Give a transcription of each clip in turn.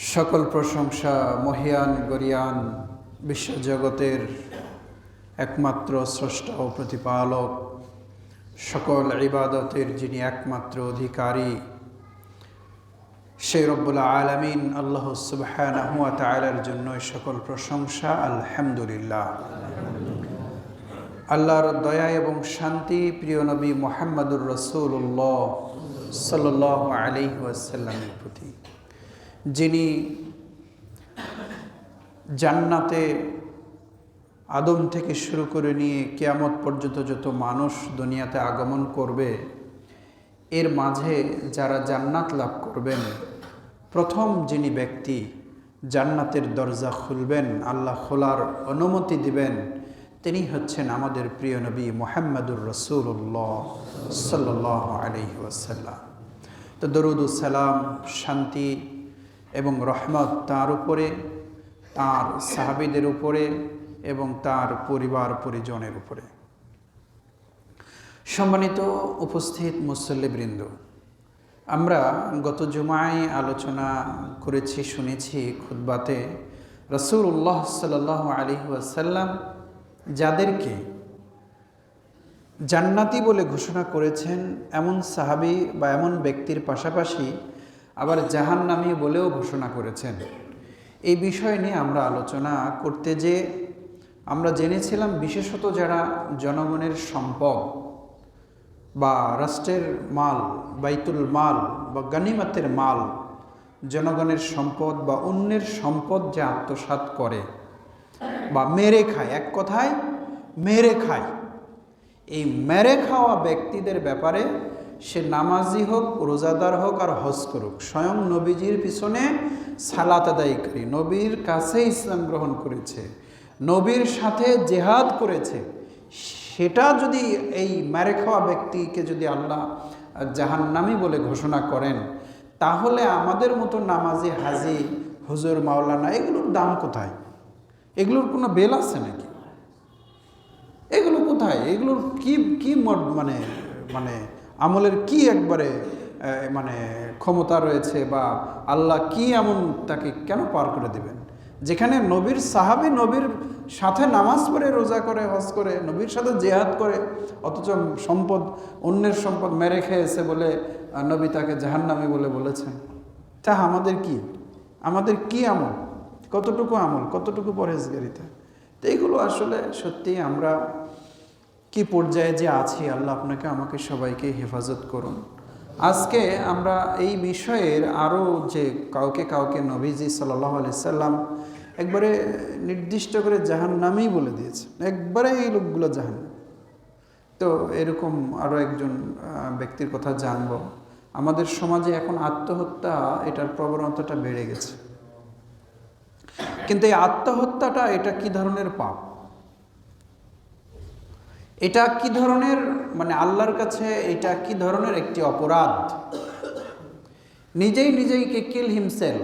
সকল প্রশংসা মহিয়ান গরিয়ান বিশ্বজগতের একমাত্র স্রষ্টা ও প্রতিপালক, সকল ইবাদতের যিনি একমাত্র অধিকারী, সেই রব্বুল আলামিন আল্লাহ সুবহানাহু ওয়া তাআলার জন্য সকল প্রশংসা। আলহামদুলিল্লাহ। আল্লাহর দয়া এবং শান্তি প্রিয় নবী মুহাম্মদুর রাসূলুল্লাহ সাল্লাল্লাহু আলাইহি ওয়াসাল্লামের প্রতি, যিনি জান্নাতে আদম থেকে শুরু করে নিয়ে কিয়ামত পর্যন্ত যত মানুষ দুনিয়াতে আগমন করবে, এর মাঝে যারা জান্নাত লাভ করবেন, প্রথম যিনি ব্যক্তি জান্নাতের দরজা খুলবেন, আল্লাহ খোলার অনুমতি দিবেন, তিনি হচ্ছেন আমাদের প্রিয় নবী মুহাম্মদুর রাসূলুল্লাহ সাল্লাল্লাহু আলাইহি ওয়াসাল্লাম। তো দরুদ ও সালাম, শান্তি এবং রহমত তার উপরে, তার সাহাবীদের উপরে এবং তার পরিবার পরিজনের উপরে। সম্মানিত উপস্থিত মুসল্লিবৃন্দ, আমরা গত জুমায় আলোচনা করেছি, শুনেছি খুতবাতে রাসূলুল্লাহ সাল্লাল্লাহু আলাইহি ওয়াসাল্লাম যাদেরকে জান্নাতি বলে ঘোষণা করেছেন, এমন সাহাবী বা এমন ব্যক্তির পাশাপাশি আবার জাহান্নামী বলেও ঘোষণা করেছেন। এই বিষয় নিয়ে আমরা আলোচনা করতে যে আমরা জেনেছিলাম, বিশেষত যারা জনগণের সম্পদ বা রাষ্ট্রের মাল, বাইতুল মাল বা গনিমতের মাল, জনগণের সম্পদ বা অন্যের সম্পদ যে আত্মসাৎ করে বা মেরে খায়, এক কথায় মেরে খায়, এই মেরে খাওয়া ব্যক্তিদের ব্যাপারে সে নামাজি হোক, রোজাদার হোক আর হজ করুক, স্বয়ং নবীজির পিছনে সালাত আদায়কারী, নবীর কাছে ইসলাম গ্রহণ করেছে, নবীর সাথে জেহাদ করেছে, সেটা যদি এই মেরে খাওয়া ব্যক্তিকে যদি আল্লাহ জাহান্নামী বলে ঘোষণা করেন, তাহলে আমাদের মতো নামাজি, হাজি, হুজুর, মাওলানা, এগুলোর দাম কোথায়? এগুলোর কোনো বেল আছে নাকি? এগুলো কোথায়? এগুলোর কি মানে মানে আমলের কি একবারে মানে ক্ষমতা রয়েছে, বা আল্লাহ কি এমন তাকে কেন পার করে দেবেন? যেখানে নবীর সাহাবী নবীর সাথে নামাজ পড়ে, রোজা করে, হজ করে, নবীর সাথে জেহাদ করে, অথচ সম্পদ, অন্যের সম্পদ মেরে খেয়েছে বলে নবী তাকে জাহান্নামী বলে বলেছেন। তা আমাদের কি আমল, কতটুকু আমল, কতটুকু পরহেজগারিতা? তো এইগুলো আসলে সত্যি আমরা কি পর্যায়ে যে আছি, আল্লাহ আপনাকে আমাকে সবাইকে হেফাজত করুন। আজকে আমরা এই বিষয়ের আরও যে কাউকে নবীজি সাল্লাল্লাহু আলাইহি সাল্লাম একবারে নির্দিষ্ট করে জাহান্নামী বলে দিয়েছে, একবারে এই লোকগুলো জাহান্নাম। তো এরকম আরও একজন ব্যক্তির কথা জানব। আমাদের সমাজে এখন আত্মহত্যা, এটার প্রবণতাটা বেড়ে গেছে, কিন্তু এই আত্মহত্যাটা এটা কি ধরনের পাপ, এটা কি ধরনের মানে আল্লাহর কাছে এটা কি ধরনের একটি অপরাধ? নিজেকে কিল হিমসেলফ,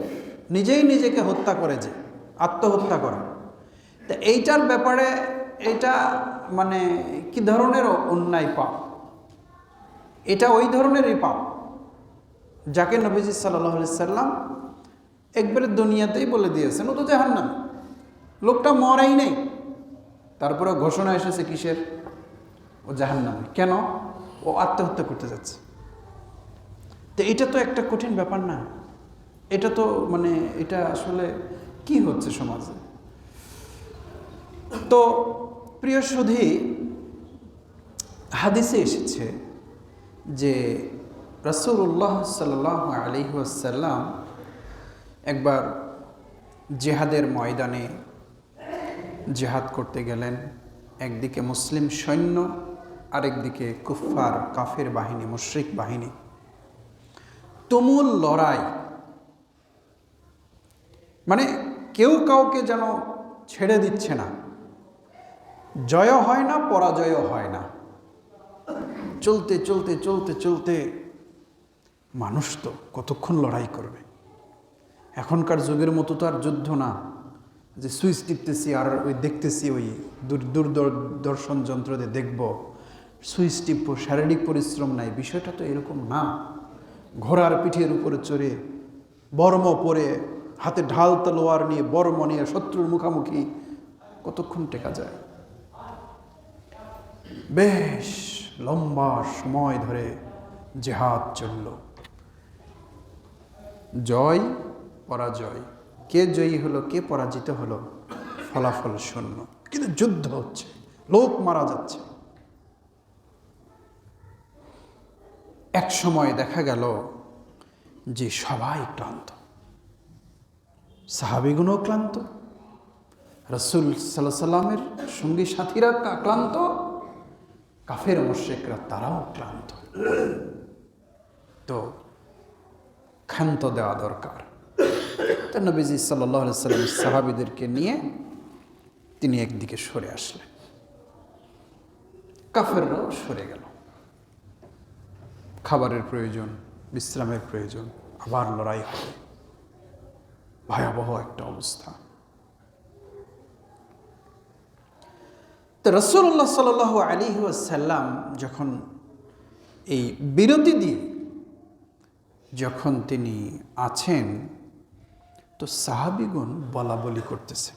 নিজেকে হত্যা করে, যে আত্মহত্যা করা, তা এইটার ব্যাপারে এটা মানে কি ধরনের অন্যায় পাপ? এটা ওই ধরনেরই পাপ যাকে নবীজি সাল্লাল্লাহু আলাইহি সাল্লাম একবারে দুনিয়াতেই বলে দিয়েছেন ও তো জাহান্নামী। লোকটা মরাই নেই, তারপরে ঘোষণা এসেছে কিসের? ও জাহান্নামী। কেন? ও আত্মহত্যা করতে যাচ্ছে। তো এটা তো একটা কঠিন ব্যাপার না? এটা তো মানে এটা আসলে কি হচ্ছে সমাজে? তো প্রিয় সুধী, হাদিসে এসেছে যে রাসূলুল্লাহ সাল্লাল্লাহু আলাইহি ওয়াসাল্লাম একবার জিহাদের ময়দানে জিহাদ করতে গেলেন। একদিকে মুসলিম সৈন্য, আরেকদিকে কুফফার, কাফের বাহিনী, মুশরিক বাহিনী, তুমুল লড়াই, মানে কেউ কাউকে যেন ছেড়ে দিচ্ছে না, জয় হয় না, পরাজয় হয় না। চলতে চলতে চলতে চলতে মানুষ তো কতক্ষণ লড়াই করবে? এখনকার যুগের মতো তো আর যুদ্ধ না যে সুইচ টিপতেছি আর ওই দেখতেছি, ওই দূরদর্শন যন্ত্র দিয়ে দেখব, সুইচ টিপব, শারীরিক পরিশ্রম নাই। বিষয়টা তো এরকম না। ঘোড়ার পিঠের উপরে চড়ে, বর্ম পরে, হাতে ঢাল তলোয়ার নিয়ে বর্ম নিয়ে শত্রুর মুখামুখি কতক্ষণ টেকা যায়? বেশ লম্বা সময় ধরে জিহাদ চলল। জয় পরাজয়, কে জয়ী হলো কে পরাজিত হলো ফলাফল শূন্য, কিন্তু যুদ্ধ হচ্ছে, লোক মারা যাচ্ছে। এক সময় দেখা গেল যে সবাই ক্লান্ত, সাহাবীগণও ক্লান্ত, রাসূল সাল্লাল্লাহু আলাইহি সাল্লামের সঙ্গী সাথীরা ক্লান্ত, কাফের মুশরিকরা তারাও ক্লান্ত। তো ক্ষান্ত দেওয়া দরকার। তো নবীজি সাল্লাল্লাহু আলাইহি সাল্লাম সাহাবীদেরকে নিয়ে তিনি একদিকে সরে আসলেন, কাফেররাও সরে গেল। খাবারের প্রয়োজন, বিশ্রামের প্রয়োজন, আবার লড়াই হবে, ভয়াবহ একটা অবস্থা। তো রাসূলুল্লাহ সাল্লাল্লাহু আলাইহি ওয়াসাল্লাম যখন এই বিরতি দিয়ে যখন তিনি আছেন, তো সাহাবীগণ বলা বলি করতেছে,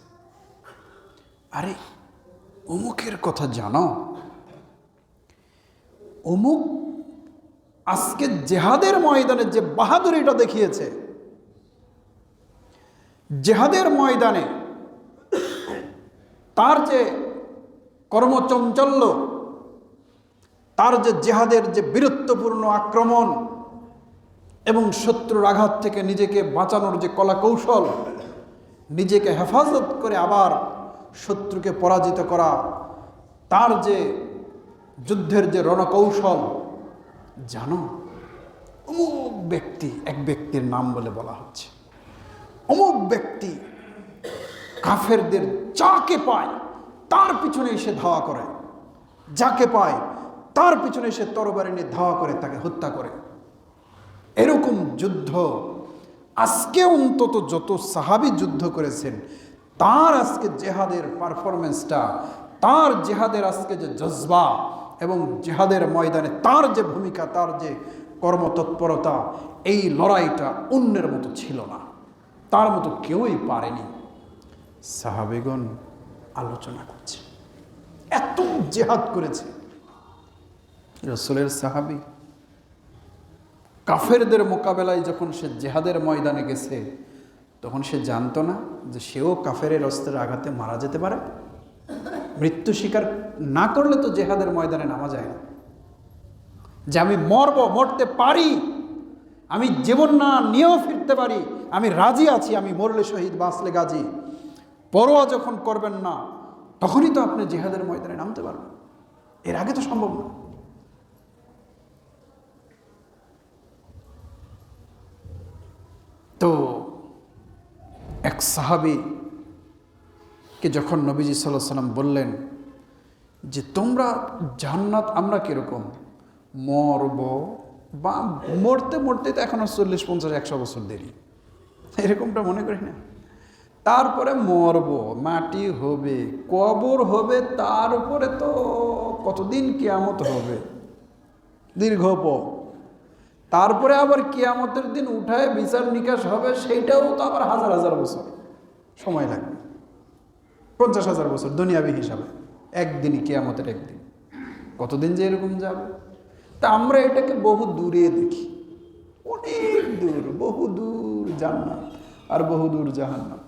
আরে অমুকের কথা জানো, অমুক আজকে জেহাদের ময়দানে যে বাহাদুরিটা দেখিয়েছে, জেহাদের ময়দানে তার যে কর্মচঞ্চল্য, তার যে জেহাদের যে বীরত্বপূর্ণ আক্রমণ এবং শত্রুর আঘাত থেকে নিজেকে বাঁচানোর যে কলা কৌশল, নিজেকে হেফাজত করে আবার শত্রুকে পরাজিত করা, তার যে যুদ্ধের যে রণকৌশল, জানো অমুক ব্যক্তি, এক ব্যক্তির নাম বলে বলা হচ্ছে, অমুক ব্যক্তি কাফেরদের যাকে পায় তার পিছনে এসে ধাওয়া করে, যাকে পায় তার পিছনে এসে তরবারি নিয়ে ধাওয়া করে তাকে হত্যা করে। এরকম যুদ্ধ আজকে অন্তত যত সাহাবী যুদ্ধ করেছেন, তার আজকে জেহাদের পারফরমেন্সটা, তার জেহাদের আজকে যে জজবা এবং জেহাদের ময়দানে তার যে ভূমিকা, তার যে কর্মতৎপরতা, এই লড়াইটা অন্যের মতো ছিল না, তার মতো কেউই পারেনি। সাহাবীগণ আলোচনা করছে, এত জেহাদ করেছে রাসূলের সাহাবী, কাফেরদের মোকাবেলায় যখন সে জেহাদের ময়দানে গেছে, তখন সে জানতো না যে সেও কাফেরের অস্ত্রের আঘাতে মারা যেতে পারে। মৃত্যু স্বীকার না করলে তো জেহাদের ময়দানে নামা যায় না। যে আমি মরতে পারি, আমি জীবন না নিয়েও ফিরতে পারি, আমি রাজি আছি, আমি মরলে শহীদ বাঁচলে গাজী, পরোয়া যখন করবেন না, তখনই তো আপনি জেহাদের ময়দানে নামতে পারবেন, এর আগে তো সম্ভব না। তো এক সাহাবীকে যখন নবীজি সাল্লাল্লাহু আলাইহি সাল্লাম বললেন যে তোমরা জান্নাত, আমরা কিরকম মরব, বা মরতে মরতে তো এখনো 40, 50, 100 বছর দেরি, এরকমটা মনে করি না। তারপরে মরব, মাটি হবে, কবর হবে, তার উপরে তো কতদিন কিয়ামত হবে, দীর্ঘ পথ, তারপরে আবার কিয়ামতের দিন উঠায় বিচার নিকাশ হবে, সেইটাও তো আবার হাজার হাজার বছর সময় লাগবে, 50,000 বছর দুনিয়াবি হিসাবে, একদিনই কিয়ামতের একদিন, কতদিন যে এরকম যাবে। তা আমরা এটাকে বহু দূরে দেখি, অনেক দূর, বহু দূর জান্নাত আর বহু দূর জাহান্নাম।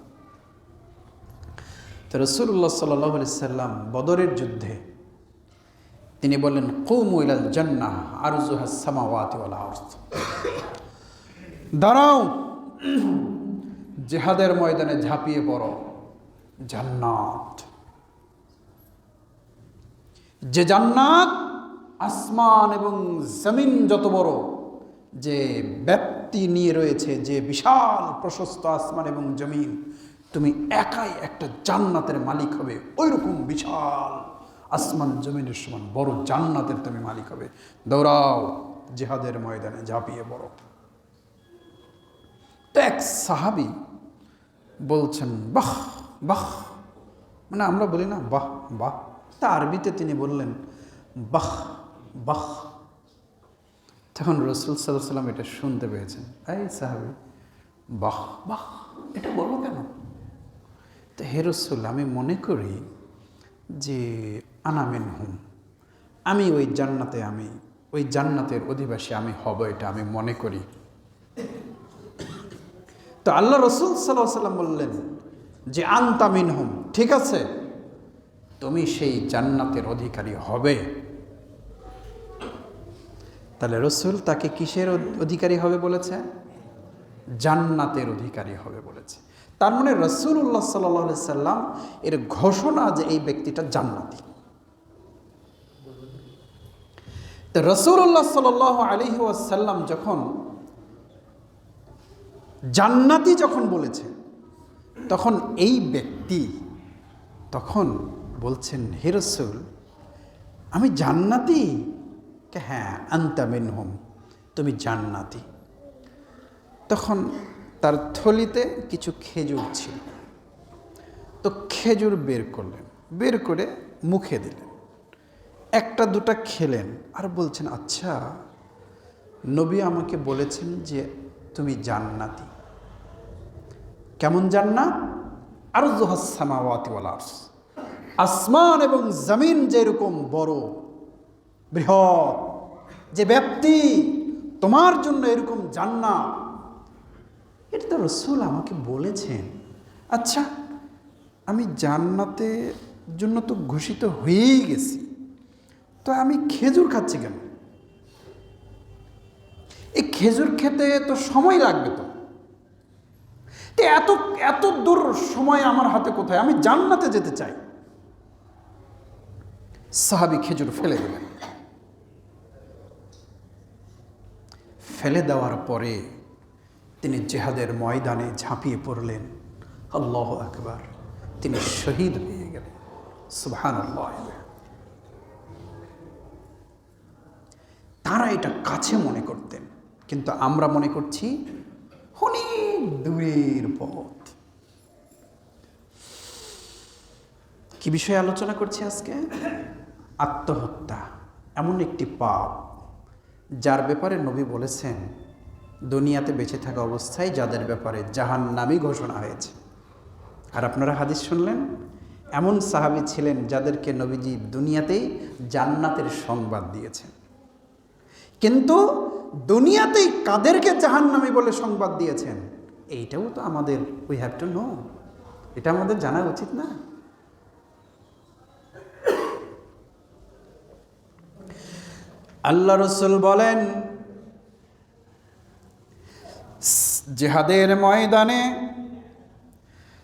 তো রাসূলুল্লাহ সাল্লাল্লাহু আলাইহি সাল্লাম বদরের যুদ্ধে তিনি বললেন, কুমু ইলাল জান্নাহ আরজুহাস সামাওয়াতি ওয়াল আরদ, দাঁড়াও, জিহাদের ময়দানে ঝাঁপিয়ে পড়ো, জান্নাত, যে জান্নাত আসমান এবং জমিন যত বড়, যে ব্যাপ্তি নিয়ে রয়েছে, যে বিশাল প্রশস্ত আসমান এবং জমিন, তুমি একাই একটা জান্নাতের মালিক হবে, ওইরকম বিশাল আসমান জমিনের সমান বড় জান্নাতের তুমি মালিক হবে, দৌড়াও, জিহাদের ময়দানে ঝাঁপিয়ে পড়ো। তো এক সাহাবী বলছেন, বাহ বাহ, মানে আমরা বলি না বাহ বাহ, তা আরবিতে তিনি বললেন বাহ বাহ। তখন রাসূল সাল্লাল্লাহু আলাইহি সাল্লাম এটা শুনতে পেয়েছেন, এই সাহাবী বাহ বাহ, এটা বলো কেন? তো হে রাসূল, আমি মনে করি যে আনা মিনহুম, আমি ওই জান্নাতে, আমি ওই জান্নাতের অধিবাসী আমি হব, এটা আমি মনে করি। তো আল্লাহ রাসূল সাল্লাল্লাহু আলাইহি ওয়াসাল্লাম বললেন যে আনতা মিনহুম, ঠিক আছে, তুমি সেই জান্নাতের অধিকারী হবে। তাহলে রাসূল তাকে কিসের অধিকারী হবে বলেছে? জান্নাতের অধিকারী হবে বলেছে। তার মানে রাসূলুল্লাহ সাল্লাল্লাহু আলাইহি সাল্লাম এর ঘোষণা যে এই ব্যক্তিটা জান্নাতি। তো রাসূলুল্লাহ সাল্লাল্লাহু আলাইহি ওয়াসাল্লাম যখন জান্নাতি যখন বলেছে, তখন এই ব্যক্তি তখন বলছেন, হে রাসূল, আমি জান্নাতি? হ্যাঁ, আনতা মিনহুম, তুমি জান্নাতি। তখন তার থলিতে কিছু খেজুর ছিল, তো খেজুর বের করলেন, বের করে মুখে দিলেন, একটা দুটা খেলেন, আর বলছেন, আচ্ছা, নবী আমাকে বলেছেন যে তুমি জান্নাতি। কেমন জান্নাত? আরযুহাস সামাওয়াতি ওয়াল আরজ, আসমান এবং জমিন যেরকম বড় বৃহৎ, যে ব্যক্তি তোমার জন্য এরকম জান্নাত, এটা তো রাসূল আমাকে বলেছেন। আচ্ছা, আমি জান্নাতের জন্য তো ঘোষিত হয়েই গেছি, তো আমি খেজুর খাচ্ছি কেন? এই খেজুর খেতে তো সময় লাগবে, তো এত এত দূর সময় আমার হাতে কোথায়? আমি জান্নাতে যেতে চাই। সাহাবী খেজুর ফেলে দিলেন। ফেলে দেওয়ার পরে তিনি জিহাদের ময়দানে ঝাঁপিয়ে পড়লেন। আল্লাহু আকবার, তিনি শহীদ হয়ে গেলেন। সুবহানাল্লাহ। তারা এটা কাছে মনে করতেন, কিন্তু আমরা মনে করছি অনেক দূরের পথ। কি বিষয়ে আলোচনা করছি আজকে? আত্মহত্যা এমন একটি পাপ যার ব্যাপারে নবী বলেছেন, দুনিয়াতে বেঁচে থাকা অবস্থায় যাদের ব্যাপারে জাহান্নামী ঘোষণা হয়েছে। আর আপনারা হাদিস শুনলেন, এমন সাহাবী ছিলেন যাদেরকে নবীজি দুনিয়াতেই জান্নাতের সংবাদ দিয়েছেন, কিন্তু দুনিয়াতেই কাদেরকে জাহান্নামী বলে সংবাদ দিয়েছেন, এইটাও তো আমাদের, উই হ্যাভ টু নো, এটা আমাদের জানা উচিত না? আল্লাহ রাসূল বলেন, জিহাদের ময়দানে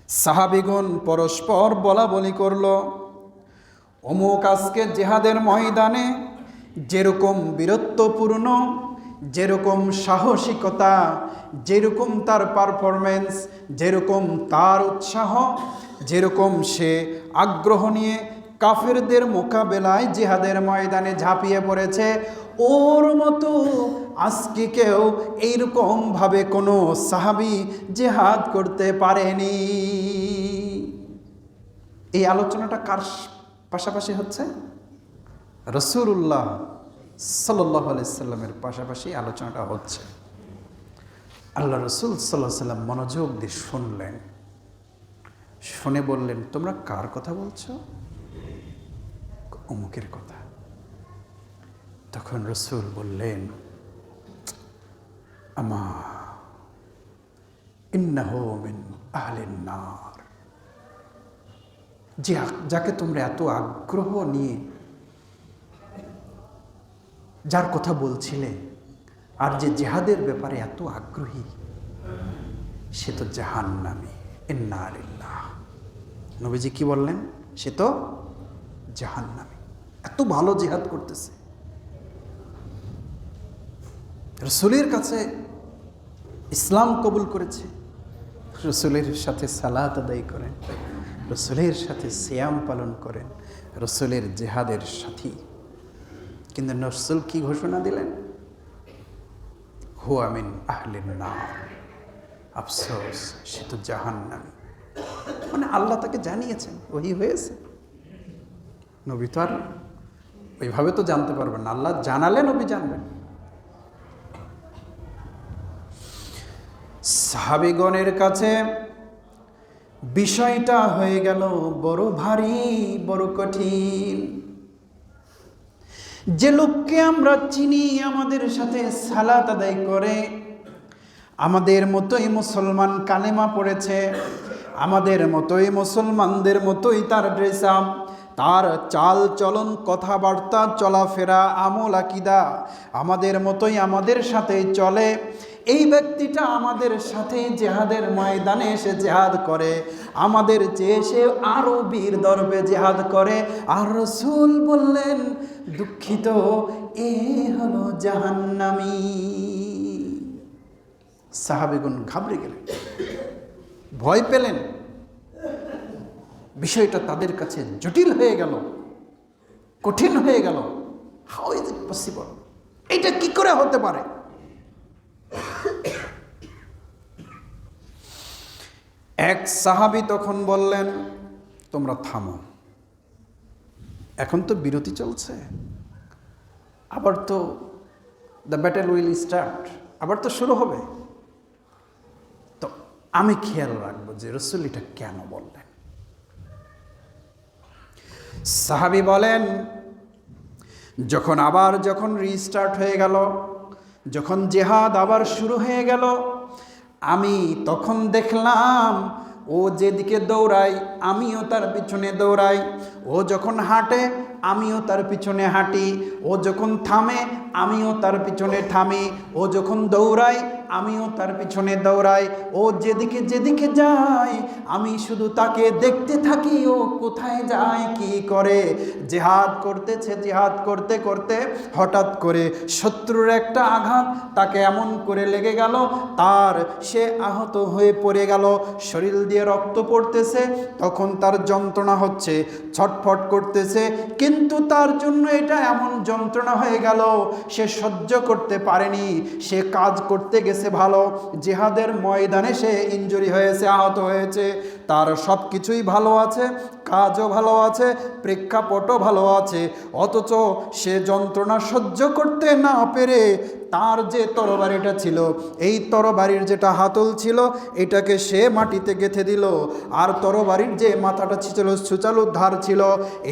সাহাবীগণ পরস্পর বলাবলি করলো, অমুক আজকে জিহাদের ময়দানে যেরকম বীরত্বপূর্ণ, যেরকম সাহসিকতা, যেরকম তার পারফরমেন্স, যেরকম তার উৎসাহ, যেরকম সে আগ্রহ নিয়ে কাফেরদের মোকাবেলায় জিহাদের ময়দানে ঝাঁপিয়ে পড়েছে, ওর মতো আজকে কেউ এইরকমভাবে কোনো সাহাবী জিহাদ করতে পারেনি। এই আলোচনাটা কার পাশাপাশি হচ্ছে? রাসূলুল্লাহ সাল্লাল্লাহু আলাইহি সাল্লামের পাশাপাশি আলোচনাটা হচ্ছে। আল্লাহ রাসূল সাল্লাল্লাহু আলাইহি সাল্লাম মনোযোগ দিয়ে শুনলেন, শুনে বললেন, তোমরা কার কথা বলছো? অমুকের কথা। তখন রাসূল বললেন, আমা ইন্নাহু মিন আহলিন নার, যাকে তোমরা এত আগ্রহ নিয়ে যার কথা বলছিলে, আর যে জিহাদের ব্যাপারে এত আগ্রহী, সে তো জাহান্নামী। ইন্না লিল্লাহ। নবীজি কি বললেন? সে তো জাহান্নামী। এত ভালো জিহাদ করতেছে, রাসূলের কাছে ইসলাম কবুল করেছে, রাসূলের সাথে সালাত আদায় করেন, রাসূলের সাথে সিয়াম পালন করেন, রাসূলের জিহাদের সাথী, কিন্তু রাসূল কি ঘোষণা দিলেন? হুয়া মিন আহলিন নার, আফসোস, সে তো জাহান্নামী। মানে আল্লাহ তাকে জানিয়েছেন, ওহী হয়েছে। নবী তো আর ওইভাবে তো জানতে পারবেন না, আল্লাহ জানালে নবী জানবেন। সাহাবীগণের কাছে বিষয়টা হয়ে গেল বড় ভারী, বড় কঠিন। যে লোককে আমরা চিনি, আমাদের সাথে সালাত আদায় করে, আমাদের মতোই মুসলমান, কালেমা পড়েছে, আমাদের মতোই মুসলমানদের মতোই তার ড্রেস আপ, তার চাল চলন, কথাবার্তা, চলাফেরা, আমল আকিদা আমাদের মতোই, আমাদের সাথেই চলে, এই ব্যক্তিটা আমাদের সাথে জেহাদের ময়দানে এসে জেহাদ করে, আমাদের চেয়ে সে আরো বীর দর্বে জেহাদ করে। আর রাসূল বললেন, দুঃখিত, এ হলো জাহান্নামী। সাহাবীগণ ঘাবড়ে গেলেন, ভয় পেলেন। বিষয়টা তাদের কাছে জটিল হয়ে গেল, কঠিন হয়ে গেল। How is it possible? এটা কি করে হতে পারে? এক সাহাবী তখন বললেন, তোমরা থামো, এখন তো বিরতি চলছে, আবার তো দ্য ব্যাটেল উইল স্টার্ট, আবার তো শুরু হবে, তো আমি খেয়াল রাখবো যে রাসূল এটা কেন বললেন। সাহাবী বলেন, যখন রিস্টার্ট হয়ে গেল, যখন জেহাদ আবার শুরু হয়ে গেল, আমি তখন দেখলাম ও যেদিকে দৌড়ায় আমিও তার পিছনে দৌড়াই, ও যখন হাঁটে আমিও তার পিছনে হাঁটি, ও যখন থামে আমিও তার পিছনে থামি, ও যখন দৌড়ায় আমিও তার পিছনে দৌড়াই, ও যেদিকে যেদিকে যায় আমি শুধু তাকে দেখতে থাকি, ও কোথায় যায় কি করে। জিহাদ করতেছে, জিহাদ করতে করতে হঠাৎ করে শত্রুর একটা আঘাত তাকে এমন করে লেগে গেল, সে আহত হয়ে পড়ে গেল, শরীর দিয়ে রক্ত পড়তেছে, তখন তার যন্ত্রণা হচ্ছে, ছটফট করতেছে, কিন্তু তার জন্য এটা এমন যন্ত্রণা হয়ে গেল সে সহ্য করতে পারেনি। সে কাজ করতে গেছে ভালো, জিহাদের ময়দানে সে ইনজুরি হয়েছে, আহত হয়েছে, তার সব কিছুই ভালো আছে, কাজও ভালো আছে, প্রেক্ষাপটও ভালো আছে, অথচ সে যন্ত্রণা সহ্য করতে না পেরে তার যে তরবারিটা ছিল, এই তরবারির যেটা হাতল ছিল, এটাকে সে মাটিতে গেঁথে দিল, আর তরবারির যে মাথাটা ছিল, সুচালু ধার ছিল,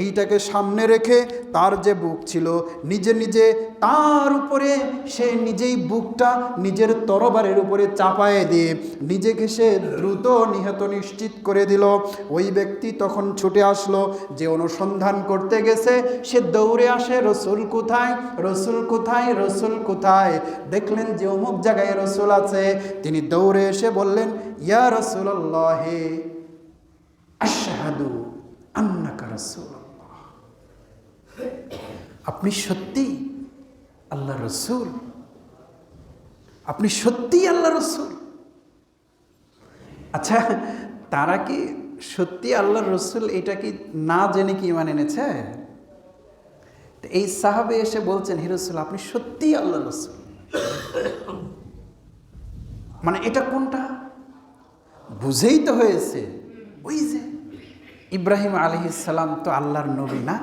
এইটাকে সামনে রেখে তার যে বুক ছিল, নিজে নিজে তার উপরে সে নিজেই বুকটা নিজের তরবারের উপরে চাপায়ে দিয়ে নিজেকে সে দ্রুত নিহত নিশ্চিত করে দিল। ওই ব্যক্তি তখন ছুটে আসলো, যে অনুসন্ধান করতে গেছে, সে দৌড়ে আসে, রাসূল কোথায়, রাসূল কোথায়, রাসূল কোথায়। দেখলেন যে অমুক জায়গায় রাসূল আছে। তিনি দৌড়ে এসে বললেন, ইয়া রাসূলুল্লাহ, আশহাদু আন্নাকা রাসূলুল্লাহ, আপনি সত্যি আল্লাহর রাসূল, আপনি সত্যি আল্লাহর রাসূল। আচ্ছা, তারা কি সত্যি আল্লাহর রাসূল এটা কি না জেনে কি ঈমান এনেছে? এই সাহাবে এসে বলছেন, হে রাসূল, আপনি সত্যি আল্লাহর রাসূল। মানে এটা কোনটা বুঝেই তো হয়েছে, ওই যে ইব্রাহিম আলাইহিস সালাম তো আল্লাহর নবী না?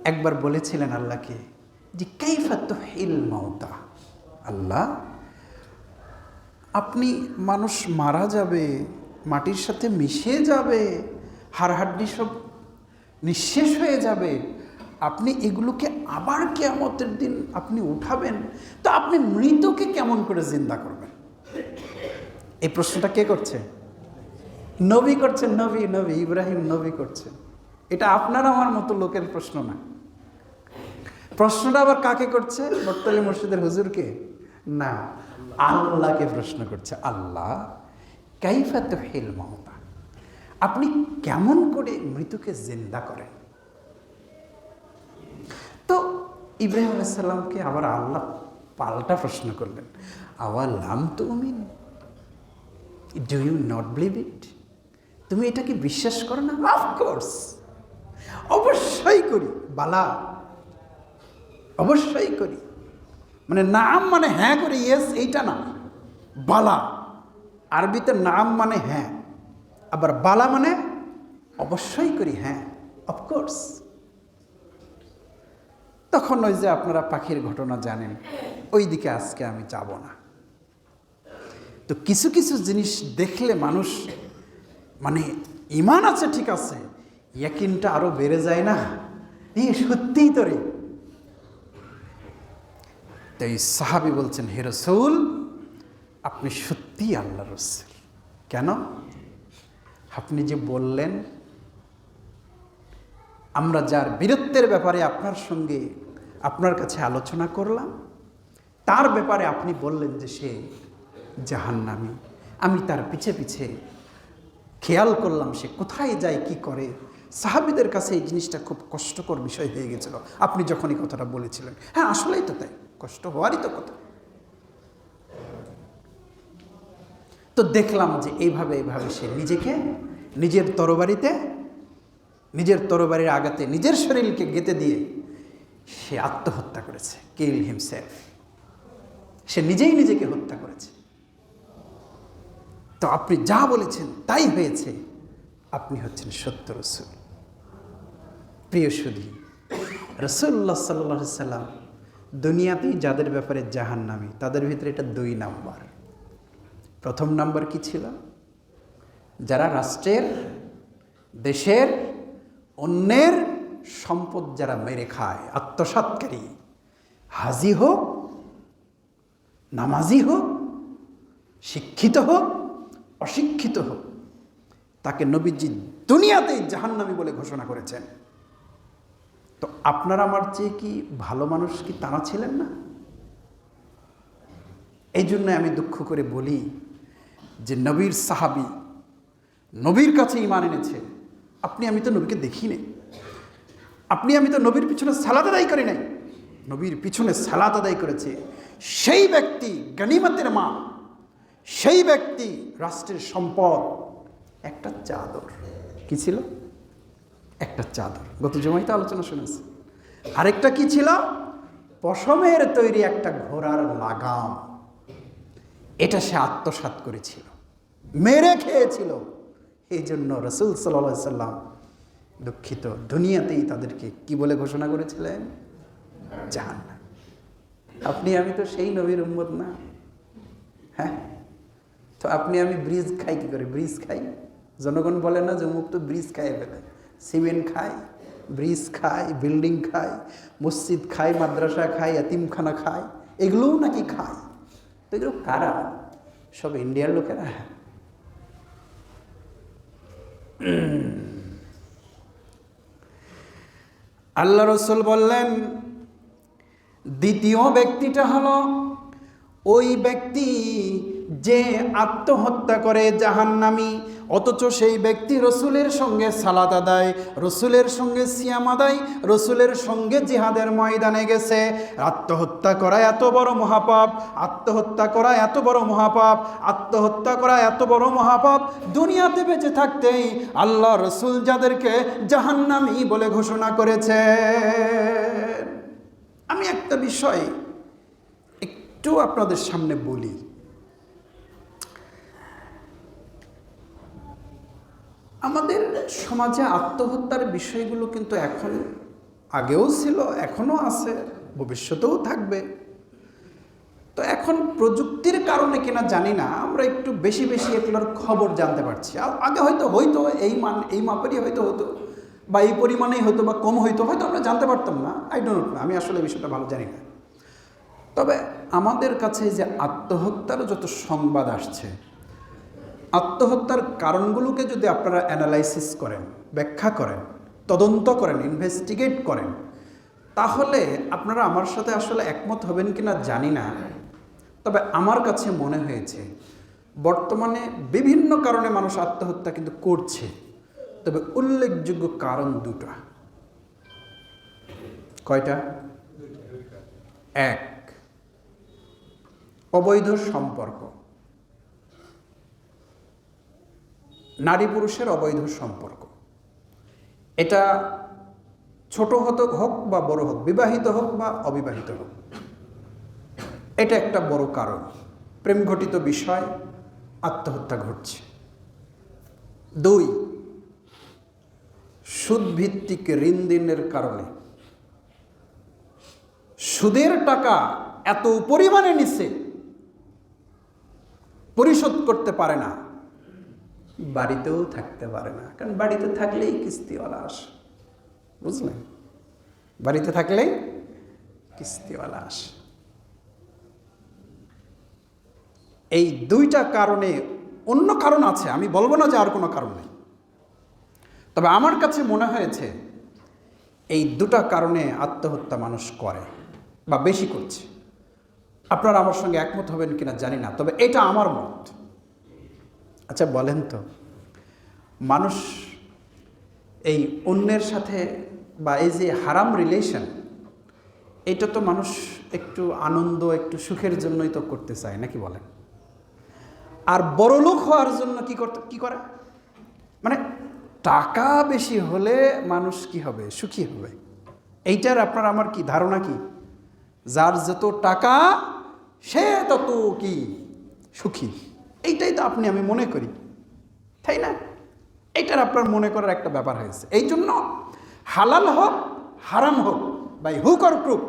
একবার বলেছিলেন আল্লাহকে যে কাইফা তুহিল মাউতা, আল্লাহ আপনি, মানুষ মারা যাবে, মাটির সাথে মিশে যাবে, হাড়হাড্ডি সব নিঃশেষ হয়ে যাবে, আপনি এগুলোকে আবার কিয়ামতের দিন আপনি উঠাবেন, তো আপনি মৃতকে কেমন করে জিন্দা করবেন? এই প্রশ্নটা কে করছে? নবী করছেন, নবী নবী ইব্রাহিম নবী করছেন। এটা আপনার আমার মতো লোকের প্রশ্ন না। প্রশ্নটা আবার কাকে করছে? বটতলী মসজিদের হুজুরকে না, আল্লাহকে প্রশ্ন করছে। আল্লাহ, কাইফা তুহিল মাউতা, আপনি কেমন করে মৃতকে জিন্দা করেন? তো ইব্রাহিম আলাইহিস সালামকে আবার আল্লাহ পাল্টা প্রশ্ন করলেন, আওয়ালাম তুমিন, do you not believe it, তুমি এটা কি বিশ্বাস করো না? অফকোর্স, অবশ্যই করি। বালা, অবশ্যই করি, মানে নাম মানে হ্যাঁ করি, ইয়েস এইটা না, বালা। আরবিতে নাম মানে হ্যাঁ, আবার বালা মানে অবশ্যই করি, হ্যাঁ, অফকোর্স। তখন ওই যে আপনারা পাখির ঘটনা জানেন, ওই দিকে আজকে আমি যাব না। তো কিছু কিছু জিনিস দেখলে মানুষ মানে ইমান আছে ঠিক আছে, ইয়াকিনটা আরো বেড়ে যায় না, এই সত্যিই তো রে। তো এই সাহাবী বলছেন, হে রাসূল, আপনি সত্যিই আল্লাহর রাসূল। কেন? আপনি যে বললেন, আমরা যার বীরত্বের ব্যাপারে আপনার কাছে আলোচনা করলাম, তার ব্যাপারে আপনি বললেন যে সে জাহান্নামী। আমি তার পিছে পিছে খেয়াল করলাম সে কোথায় যায়, কি করে। সাহাবীদের কাছে এই জিনিসটা খুব কষ্টকর বিষয় হয়ে গেছিল আপনি যখন এই কথাটা বলেছিলেন। হ্যাঁ, আসলেই তো তাই, কষ্ট হওয়ারই তো কথা। তো দেখলাম যে এইভাবে সে নিজেকে নিজের তরবারির আঘাতে নিজের শরীরকে গেঁথে দিয়ে সে আত্মহত্যা করেছে, কিল হিমসেলফ। সে নিজেই নিজেকে হত্যা করেছে। তো আপনি যা বলেছেন তাই হয়েছে, আপনি হচ্ছেন সত্য রাসূল। প্রিয় সুধী, রাসূলুল্লাহ সাল্লাল্লাহু আলাইহি সাল্লাম দুনিয়াতেই যাদের ব্যাপারে জাহান্নামী, তাদের ভিতরে এটা 2 নাম্বার। প্রথম নাম্বার কি ছিল? যারা রাষ্ট্রের, দেশের, অন্যের সম্পদ যারা মেরে খায়, আত্মসাৎকারী, হাজি হোক, নামাজি হোক, শিক্ষিত হোক, অশিক্ষিত হোক, তাকে নবীজি দুনিয়াতেই জাহান্নামী বলে ঘোষণা করেছেন। তো আপনার আমার চেয়ে কি ভালো মানুষ কি তারা ছিলেন না? এই জন্য আমি দুঃখ করে বলি যে নবীর সাহাবী, নবীর কাছে ঈমান এনেছে। আমি তো নবীকে দেখি নাই, আমি তো নবীর পিছনে সালাত আদায় করি নাই। নবীর পিছনে সালাত আদায় করেছে সেই ব্যক্তি গনিমতের মা, সেই ব্যক্তি রাষ্ট্রের সম্পদ, একটা চাদর। কি ছিল? একটা চাদর। গত জুমায় তো আলোচনা শুনেছি। আরেকটা কি ছিল? পশমের তৈরি একটা ঘোড়ার লাগাম। এটা সে আত্মসাৎ করেছিল, মেরে খেয়েছিল। এই জন্য রাসূল সাল্লাল্লাহু আলাইহি সাল্লাম দুঃখিত, দুনিয়াতেই তাদেরকে কি বলে ঘোষণা করেছিলেন? জাহান্নাম। আমি তো সেই নবীর উম্মত না? হ্যাঁ, তো আমি ব্রিজ খাই কি করে? ব্রিজ খাই, জনগণ বলে না যে অমুক তো ব্রিজ খাইয়ে ফেলে। সিমেন্ট খায়, ব্রিজ খায়, বিল্ডিং খায়, মসজিদ খায়, মাদ্রাসা খায়, এতিমখানা খায়, এগুলোও নাকি খায়। তো এগুলো কারা? সব ইন্ডিয়ার লোকেরা। আল্লাহ রাসূল বললেন, দ্বিতীয় ব্যক্তিটা হলো ওই ব্যক্তি যে আত্মহত্যা করে জাহান্নামী, অথচ সেই ব্যক্তি রসুলের সঙ্গে সালাত আদায়, রসুলের সঙ্গে সিয়াম আদায়, রসুলের সঙ্গে জিহাদের ময়দানে গেছে। আত্মহত্যা করা এত বড় মহাপাপ, আত্মহত্যা করা এত বড় মহাপাপ, আত্মহত্যা করা এত বড় মহাপাপ। দুনিয়াতে বেঁচে থাকতেই আল্লাহ রসুল যাদেরকে জাহান্নামী বলে ঘোষণা করেছে। আমি একটা বিষয় একটু আপনাদের সামনে বলি। আমাদের সমাজে আত্মহত্যার বিষয়গুলো কিন্তু এখন, আগেও ছিল, এখনো আছে, ভবিষ্যতেও থাকবে। তো এখন প্রযুক্তির কারণে কিনা জানি না, আমরা একটু বেশি এগুলোর খবর জানতে পারছি। আগে হয়তো এই মাপেরই হয়তো হতো, বা এই পরিমাণেই হতো, বা কম হয়তো আমরা জানতে পারতাম না। আই ডোন্ট নো, আমি আসলে বিষয়টা ভালো জানি না। তবে আমাদের কাছে যে আত্মহত্যার যত সংবাদ আসছে, আত্মহত্যার কারণগুলোকে যদি আপনারা অ্যানালাইসিস করেন, ব্যাখ্যা করেন, তদন্ত করেন, ইনভেস্টিগেট করেন, তাহলে আপনারা আমার সাথে আসলে একমত হবেন কিনা জানি না। তবে আমার কাছে মনে হয়েছে বর্তমানে বিভিন্ন কারণে মানুষ আত্মহত্যা কিন্তু করছে, তবে উল্লেখযোগ্য কারণ 2টা। কয়টা? 1, অবৈধ সম্পর্ক, নারী পুরুষের অবৈধ সম্পর্ক। এটা ছোট হোক বা বড় হোক, বিবাহিত হোক বা অবিবাহিত হোক, এটা একটা বড় কারণ। প্রেম ঘটিত বিষয়, আত্মহত্যা ঘটছে। 2, সুদ ভিত্তিক ঋণ কারণে সুদের টাকা এত পরিমাণে নিছে, পরিশোধ করতে পারে না, বাড়িতেও থাকতে পারে না। কারণ বাড়িতে থাকলেই কিস্তিওয়ালা আসে, বুঝলেন? বাড়িতে থাকলেই কিস্তিওয়ালা আসে। এই দুইটা কারণে, অন্য কারণ আছে, আমি বলবো না যে আর কোনো কারণ নেই, তবে আমার কাছে মনে হয়েছে এই দুটা কারণে আত্মহত্যা মানুষ করে বা বেশি করছে। আপনারা আমার সঙ্গে একমত হবেন কিনা জানি না, তবে এটা আমার মত। আচ্ছা বলেন তো, মানুষ এই অন্যের সাথে বা এই যে হারাম রিলেশন, এটা তো মানুষ একটু আনন্দ, একটু সুখের জন্যই তো করতে চায়, নাকি বলেন? আর বড়লোক হওয়ার জন্য কি করে? মানে টাকা বেশি হলে মানুষ কি হবে? সুখী হবে। এইটার আপনার আমার কি ধারণা? কি যার যত টাকা সে তত কি সুখী, এইটাই তো আপনি আমি মনে করি, তাই না? এইটার আপনার মনে করার একটা ব্যাপার হয়েছে। এই জন্য হালাল হোক হারাম হোক, বাই হুক অর ক্রুক,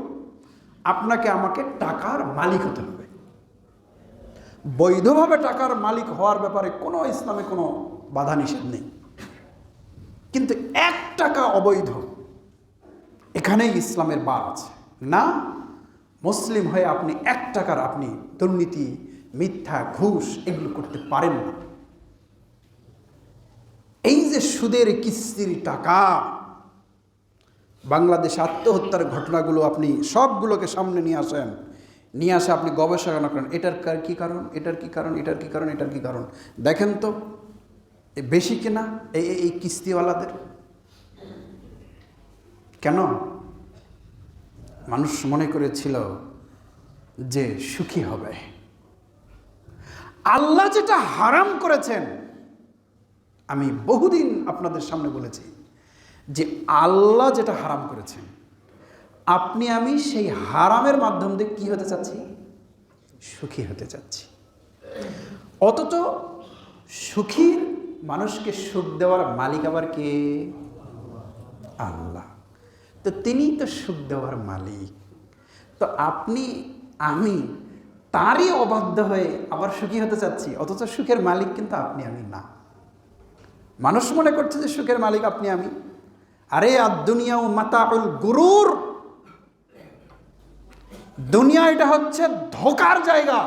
আপনাকে আমাকে টাকার মালিক হতে হবে। বৈধভাবে টাকার মালিক হওয়ার ব্যাপারে কোনো ইসলামে কোনো বাধা নিষেধ নেই, কিন্তু 1 টাকা অবৈধ, এখানেই ইসলামের বার আছে। না, মুসলিম হয়ে আপনি 1 টাকার আপনি দুর্নীতি, মিথ্যা, ঘুষ এগুলো করতে পারেন না। এই যে সুদের কিস্তির টাকা, বাংলাদেশে আত্মহত্যার ঘটনাগুলো আপনি সবগুলোকে সামনে নিয়ে আসেন, নিয়ে আসে আপনি গবেষণা করেন, এটার কি কারণ, এটার কি কারণ, এটার কি কারণ, এটার কি কারণ, দেখেন তো বেশি কিনা এই কিস্তিওয়ালাদের। কেন? মানুষ মনে করেছিল যে সুখী হবে। আল্লাহ যেটা হারাম করেছেন, আমি বহুদিন আপনাদের সামনে বলেছি যে আল্লাহ যেটা হারাম করেছেন, আপনি আমি সেই হারামের মাধ্যম দিয়ে কি হতে চাচ্ছি? সুখী হতে চাচ্ছি। অথচ সুখী মানুষকে সুখ দেওয়ার মালিক আবার কে? আল্লাহ। তো তিনিই তো সুখ দেওয়ার মালিক। তো আপনি আমি তারই অবাধ্য হয়ে আবার সুখী হতে চাচ্ছি, অথচ সুখের মালিক কিন্তু আপনি আমি না। মানুষ মনে করছে যে সুখের মালিক আপনি আমি। আরে আদ-দুনিয়া ও মাতাউল গুরুর, দুনিয়া এটা হচ্ছে ধোঁকার জায়গা।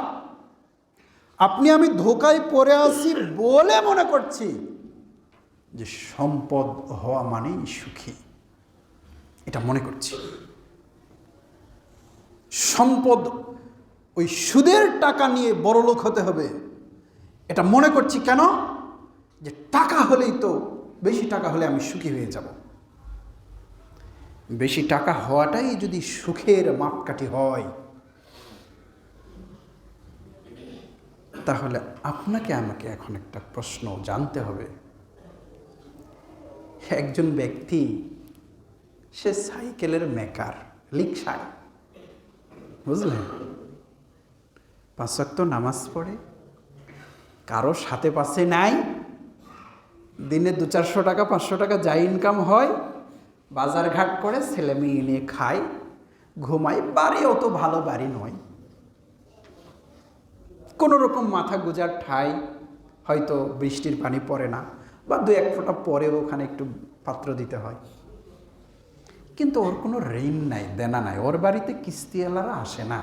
আপনি আমি ধোঁকায় পড়ে আছি বলে মনে করছি যে সম্পদ হওয়া মানেই সুখী, এটা মনে করছি। সম্পদ ওই সুদের টাকা নিয়ে বড়লোক হতে হবে, এটা মনে করছি। কেন? যে টাকা হলেই তো, বেশি টাকা হলে আমি সুখী হয়ে যাব। বেশি টাকা হওয়াটাই যদি সুখের মাপকাঠি হয়, তাহলে আপনাকে আমাকে এখন একটা প্রশ্ন জানতে হবে। একজন ব্যক্তি, সে সাইকেলের মেকার, রিকশায়, বুঝলেন, 5 ওয়াক্ত নামাজ পড়ে, কারো সাথে পাশে নাই, দিনে 200-400 টাকা 500 টাকা যা ইনকাম হয়, বাজার ঘাট করে, ছেলে মেয়ে নিয়ে খায়, ঘুমায়। বাড়ি অত ভালো বাড়ি নয়, কোনো রকম মাথা গোজার ঠাই, হয়তো বৃষ্টির পানি পড়ে না, বা 2-1 ফোঁটা পরেও ওখানে একটু পাত্র দিতে হয়। কিন্তু ওর কোনো ঋণ নাই, দেনা নাই, ওর বাড়িতে কিস্তিওয়ালারা আসে না।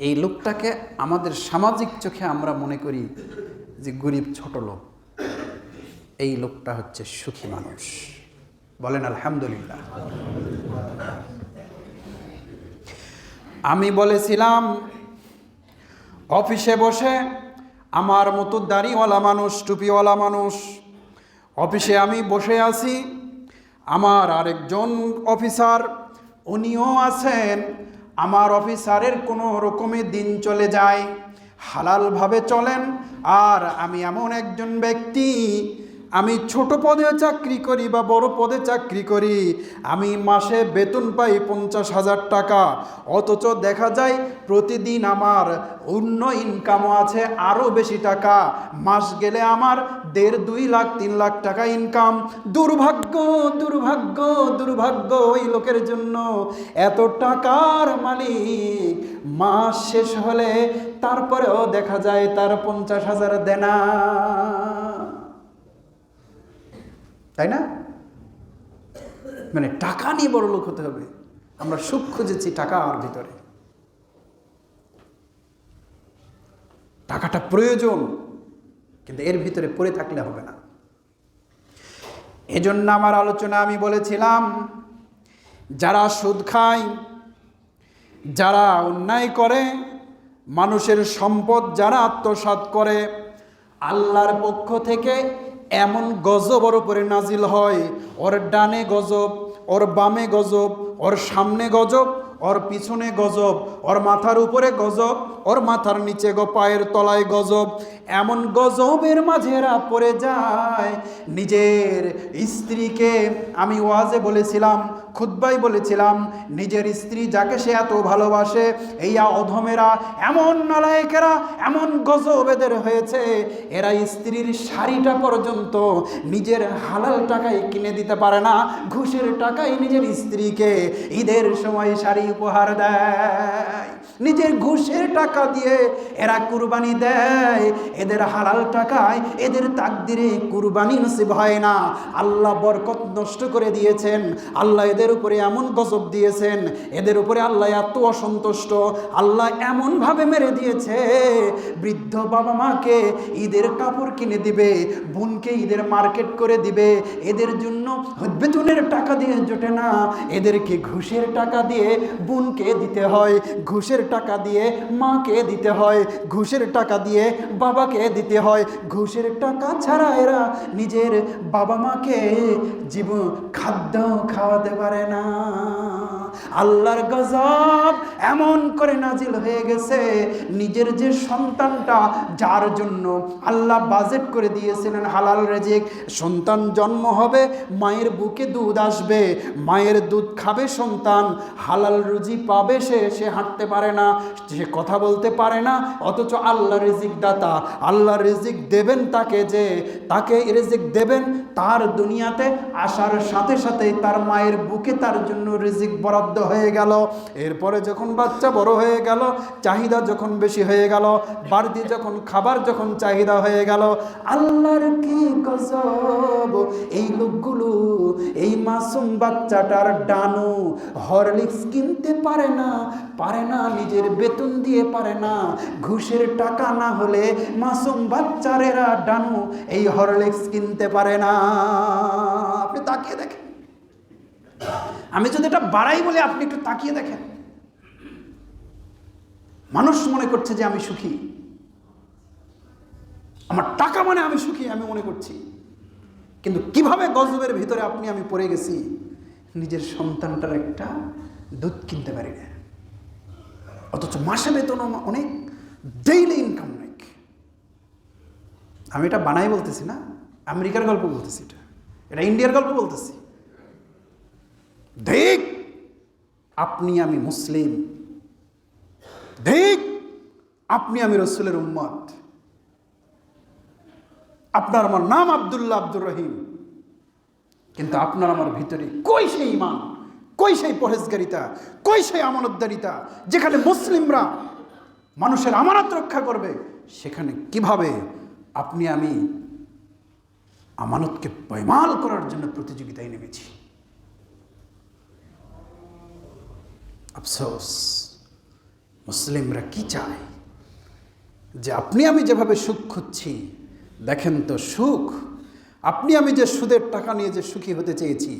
এই লোকটাকে আমাদের সামাজিক চোখে আমরা মনে করি যে গরিব ছোট লোক। এই লোকটা হচ্ছে সুখী মানুষ। বলেন আলহামদুলিল্লাহ। আমি বলেছিলাম, অফিসে বসে আমার মতো দাড়িওয়ালা মানুষ, টুপিওয়ালা মানুষ, অফিসে আমি বসে আছি, আমার আরেকজন অফিসার উনিও আছেন, আমার অফিসারের কোনো রকমে দিন চলে যায়, হালালভাবে চলেন। আর আমি এমন একজন ব্যক্তি, আমি ছোট পদে চাকরি করি বা বড় পদে চাকরি করি, আমি মাসে বেতন পাই 50,000 টাকা, অথচ দেখা যায় প্রতিদিন আমার অন্য ইনকামও আছে আরও বেশি টাকা, মাস গেলে আমার 1.5, 2 লাখ 3 লাখ টাকা ইনকাম। দুর্ভাগ্য দুর্ভাগ্য দুর্ভাগ্য ওই লোকের জন্য, এত টাকার মালিক মাস শেষ হলে তারপরেও দেখা যায় তার 50,000 দেনা, তাই না? মানে টাকা নিয়ে বড় লোক হতে হবে। আমরা সুখ খুঁজেছি টাকার ভিতরে। টাকাটা প্রয়োজন, কিন্তু এর ভিতরে পড়ে থাকলে হবে না। এজন্য আমার আলোচনা আমি বলেছিলাম, যারা সুদ খায়, যারা অন্যায় করে, মানুষের সম্পদ যারা আত্মসাৎ করে, আল্লাহর পক্ষ থেকে এমন গজব ওর উপরে নাজিল হয়, ওর ডানে গজব, ওর বামে গজব, ওর সামনে গজব, ওর পিছনে গজব, ওর মাথার উপরে গজব, ওর মাথার নিচে পায়ের তলায় গজব। এমন গজবের মাঝে এরা পড়ে যায়, নিজের স্ত্রীকে, আমি ওয়াজে বলেছিলাম, খুতবায় বলেছিলাম, নিজের স্ত্রী যাকে সে এত ভালোবাসে, এই অধমেরা, এমন নালায়েকেরা, এমন গজব এদের হয়েছে, এরা স্ত্রীর শাড়িটা পর্যন্ত নিজের হালাল টাকায় কিনে দিতে পারে না, ঘুষের টাকায় নিজের স্ত্রীকে ঈদের সময় শাড়ি উপহার দেয়, নিজের ঘুষের টাকা দিয়ে এরা কুরবানি দেয়। এদের হালাল টাকায় এদের তাকদিরে কুরবানি নসিব হয় না। আল্লাহ বরকত নষ্ট করে দিয়েছেন, আল্লাহ এদের উপরে এমন গজব দিয়েছেন, এদের উপরে আল্লাহ এত অসন্তুষ্ট, আল্লাহ এমনভাবে মেরে দিয়েছে, বৃদ্ধ বাবা মাকে ঈদের কাপড় কিনে দিবে, বোনকে ঈদের মার্কেট করে দিবে, এদের জন্য বেতনের টাকা দিয়ে জোটে না, এদেরকে ঘুষের টাকা দিয়ে বোনকে দিতে হয়, ঘুষের টাকা দিয়ে মাকে দিতে হয়, ঘুষের টাকা দিয়ে বাবাকে দিতে হয়। ঘুষের টাকা ছাড়া এরা নিজের বাবা মাকে জীবন খাদ্য খাওয়াতে পারে না। আল্লাহর গজব এমন করে নাজিল হয়ে গেছে, নিজের যে সন্তানটা, যার জন্য আল্লাহ বাজেট করে দিয়েছিলেন হালাল রিজিক, সন্তান জন্ম হবে, মায়ের বুকে দুধ আসবে, মায়ের দুধ খাবে সন্তান, হালাল রুজি পাবে, সে হাঁটতে পারে না, সে কথা বলতে পারে না, অথচ আল্লাহ রিজিক দাতা, আল্লাহ রিজিক দেবেন তাকে, যে তাকে রিজিক দেবেন, তার দুনিয়াতে আসার সাথে সাথেই তার মায়ের বুকে তার জন্য রিজিক বরাদ্দ হয়ে গেল। এরপরে যখন বাচ্চা বড় হয়ে গেল, চাহিদা যখন বেশি হয়ে গেল, বাড়তি যখন খাবার যখন চাহিদা হয়ে গেল, আল্লাহর কি গজব! এই লোকগুলো এই মাসুম বাচ্চাটার ডানু হরলিক্স কিনতে পারে না, নিজের বেতন দিয়ে পারে না, ঘুষের টাকা না হলে মাসুম বাচ্চারেরা ডানু এই হরলিক্স কিনতে পারে না। আপনি তাকিয়ে দেখেন, আমি যদি এটা বাড়াই বলে আপনি একটু তাকিয়ে দেখেন, মানুষ মনে করছে যে আমি সুখী, আমার টাকা মানে আমি সুখী, আমি মনে করছি, কিন্তু কিভাবে গজবের ভিতরে আপনি আমি পড়ে গেছি, নিজের সন্তানটার একটা দুধ কিনতে পারি না, অথচ মাসে বেতন অনেক, ডেইলি ইনকাম অনেক। আমি এটা বানাই বলতেছি না, আমেরিকার গল্প বলতেছি, এটা ইন্ডিয়ার গল্প বলতেছি। দেখ আপনি আমি মুসলিম, দেখ আপনি আমি রসুলের উম্মত, আপনার আমার নাম আব্দুল্লাহ আব্দুর রহিম, কিন্তু আপনার আমার ভিতরে কই সেই ঈমান, কই সেই পরহেজগারিতা, কই সেই আমানতদারিতা, যেখানে মুসলিমরা মানুষের আমানত রক্ষা করবে, সেখানে কিভাবে আপনি আমি আমানতকে পয়মাল করার জন্য প্রতিযোগিতায় নেমেছি। আফসোস, মুসলিমরা কি চায়, যে আপনি আমি যেভাবে সুখ খুঁজছি, দেখেন তো সুখ, আপনি আমি যে সুদের টাকা নিয়ে যে সুখী হতে চেয়েছি,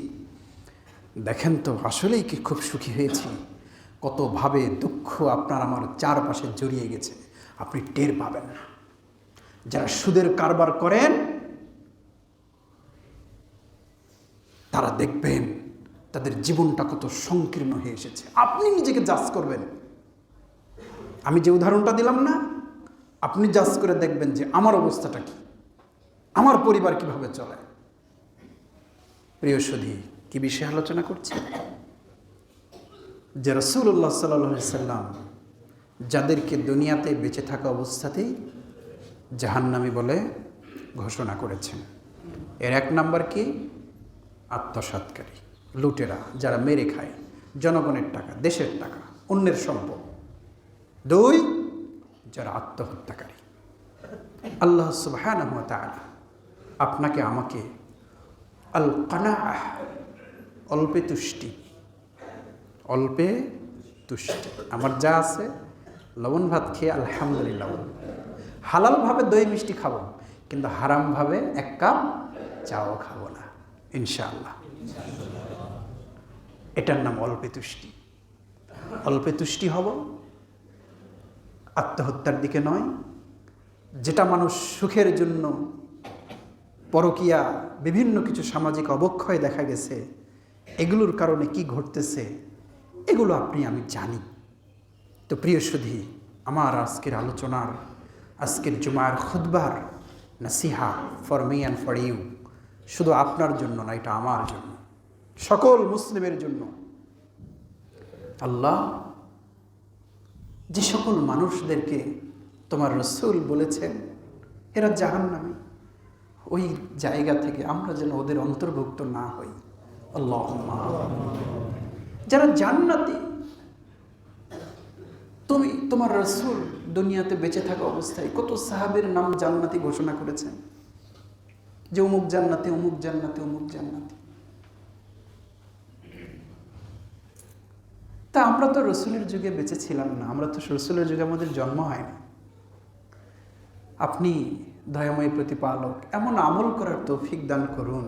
দেখেন তো আসলেই কি খুব সুখী হয়েছি? কতভাবে দুঃখ আপনার আমার চারপাশে জড়িয়ে গেছে, আপনি টের পাবেন না। যারা সুদের কারবার করেন তারা দেখবেন তাদের জীবনটা কত সংকীর্ণ হয়ে এসেছে। আপনি নিজেকে জাজ করবেন, আমি যে উদাহরণটা দিলাম না, আপনি জাজ করে দেখবেন যে আমার অবস্থাটা কি। আমার পরিবার কিভাবে চলে। প্রিয় সুধী, কি বিষয়ে আলোচনা করছি? যে রাসূলুল্লাহ সাল্লাল্লাহু আলাইহি সাল্লাম যাদেরকে দুনিয়াতে বেঁচে থাকা অবস্থাতেই জাহান্নামী বলে ঘোষণা করেছেন। এর এক নাম্বার কি? আত্মসাৎকারী, লুটেরা, যারা মেরে খায় জনগণের টাকা, দেশের টাকা, অন্যের সম্পদ। দুই, যারা আত্মহত্যাকারী। আল্লাহ সুবহানাহু ওয়া তাআলা আপনাকে আমাকে আল কানাআহ, অল্পে তুষ্টি, অল্পে তুষ্টি, আমার যা আছে লবণ ভাত খেয়ে আলহামদুলিল্লাহ, হালালভাবে দই মিষ্টি খাবো, কিন্তু হারামভাবে এক কাপ চাও খাবো না ইনশাআল্লাহ। এটার নাম অল্পে তুষ্টি। অল্পে তুষ্টি হব, আত্মহত্যার দিকে নয়। যেটা মানুষ সুখের জন্য, পরকীয়া, বিভিন্ন কিছু সামাজিক অবক্ষয় দেখা গেছে, এগুলোর কারণে কি ঘটতেছে এগুলো আপনি আমি জানি। তো প্রিয় সুধী, আমার আজকের আলোচনার, আজকের জুমার খুতবার নাসিহা for me and for you, শুধু আপনার জন্য না, এটা আমার জন্য, সকল মুসলিমের জন্য। আল্লাহ যে সকল মানুষদেরকে তোমার রাসূল বলেছেন এরা জাহান্নামী, ওই জায়গা থেকে আমরা যেন ওদের অন্তর্ভুক্ত না হই। আল্লাহুম্মা। যারা জান্নাতি, তুমি তোমার রাসূল দুনিয়াতে বেঁচে থাকা অবস্থায় কত সাহাবীর নাম জান্নাতি ঘোষণা করেছেন, যে অমুক জান্নাতি, অমুক জান্নাতি, অমুক জান্নাতি। তা আমরা তো রাসূলের যুগে বেঁচে ছিলাম না, আমরা তো রাসূলের যুগে আমাদের জন্ম হয়নি। আপনি দয়াময় প্রতিপালক এমন আমল করার তৌফিক দান করুন,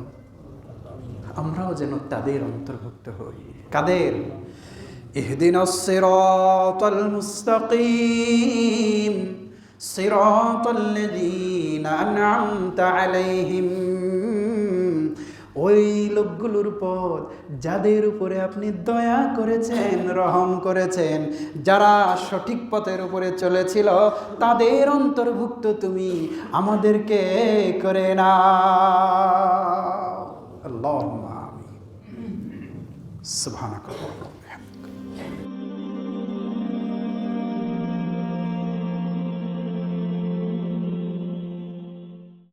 আমরাও যেন তাদের অন্তর্ভুক্ত হই। কাদের? ইহদিনাস সিরাতাল মুস্তাকিম সিরাতাল্লাযীনা আন'আমতা আলাইহিম, ওই লোকগুলোর পথ যাদের উপরে আপনি দয়া করেছেন, রহম করেছেন, যারা সঠিক পথের উপরে চলেছিল, তাদের অন্তর্ভুক্ত তুমি আমাদেরকে করে নাও। আল্লাহুম্মা আমিন। সুবহানাকাল্লাহ।